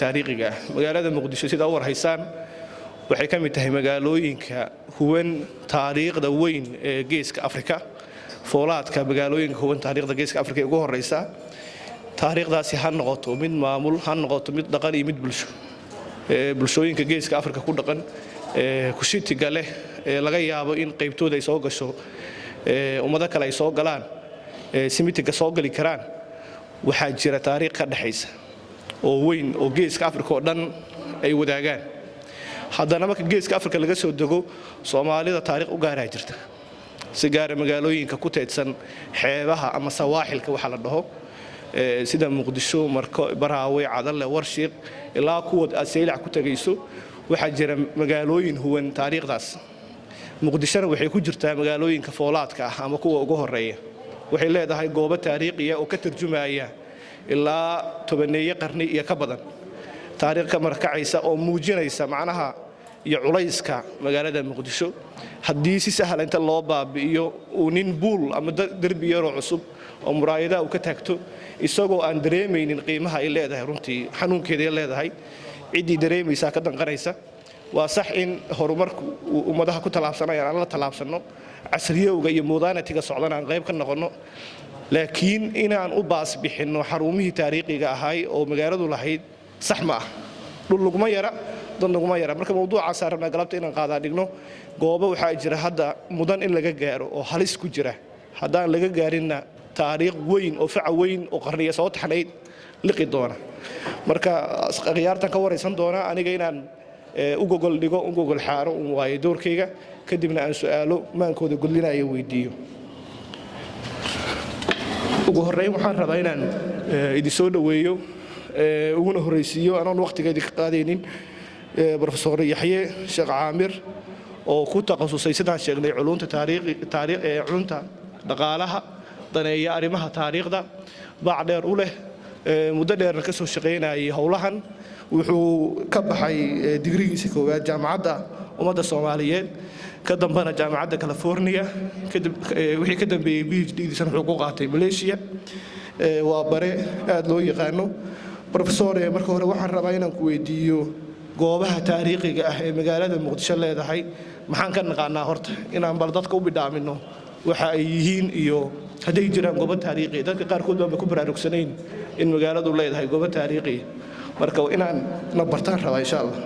taariikhiga ah magaalada Muqdisho sida war haysaan waxay ka mid tahay magaalooyinka huwan taariikhda weyn ee geeska Afrika foolaadka magaalooyinka huwan taariikhda geeska Afrika ugu horeysa taariikhdaasi ha noqoto mid maamul ha noqoto mid dhaqan iyo mid bulshooyinka geeska Afrika ku dhaqan ku shitiga leh laga yaabo in qaybtooda ay soo gasho ummado kale ay soo galaan simitiga soo gali karaan waxa jira taariikh ka dhaxaysa oo weyn oo geeska Afrika oo dhan ay wadaagaan haddana marka geeska Afrika laga soo dago Soomaalida taariikh u gaaraa jirta si gaar ah magaalooyinka ku teedsan xeebaha ama sawaaxilka waxa la dhaho sida Muqdisho Marko Baraawe Cadalle Warshiiq ilaa kuwa Asaylac ku tagayso waxa jira magaalooyin huwan taariikhdaas Muqdishona waxay ku jirtaa magaalooyinka foolaadka ah ama kuwa ugu horeeya waxay leedahay goobo taariikhiya oo ka tarjumaya ilaa tobaneeyo qarni iyo ka badan taariikh markacaysa oo muujinaysa macnaha iyo culayska magaalada Muqdisho haddii si sahlan inta loo baabi'iyo uu nin buul ama darbi yar oo cusub oo muraayada uu ka taagto isagoo aan dareemaynin qiimaha ay leedahay runtii xanuunkeeda ay leedahay cidii dareemaysa ka danqanaysa waa sax in horumarku ummadaha ku talaabsanayaan aan la talaabsano casriyowga iyo mudaanatiga socdana aan qayb ka noqono laakiin inaan u baas bixino xarumihii taariikhiga ahay oo magaaladu lahayd sax ma ah dhul laguma yara dan laguma yara marka mowduuca saarna galabta inaan qaada dhigno goobo waxa jira hadda mudan in laga gaaro oo halis ku jira hadaan laga gaarinna taariikh weyn oo fac weyn oo qarniyo soo taxnayd liqi doona marka qiyaartan ka wareysan doona aniga inaan u gogol dhigo u gogol xaaro u waayo doorkayga kadibna aan su'aalo maankooda gudlinayo weydiiyo ugu horeyn waxaan rabaa inaan idin soo dhaweeyo uguna horeysiyo aan waqtigeedii ka qaadaynin Professor Yaxye Sheekh Caamir oo ku takhasusay sidaan sheegnay culunta culunta dhaqaalaha daneeya arrimaha taariikhda baac dheer u leh muddo dheer ka soo shaqeynayay howlahan wuxuu ka baxay digrigiisa koowaad jaamacadda ummadda Soomaaliyeed ka dambana jaamacadda California kadib wixii ka dambeeyay PhD-diisa wuxuu ku qaatay Malaysia waa bare aad loo yaqaano Professor marka hore waxaan rabaa inaan ku weydiiyo goobaha taariikhiga ah ee magaalada Muqdisho leedahay maxaan ka naqaanaa horta inaan bal dadka u bidhaamino waxa ay yihiin iyo haday jiraan goobo taariikhi dadka qaar kood baa ku baraarugsanayn in magaaladu leedahay goobo taariikhi marka inaan na bartaan rabaa insha Allah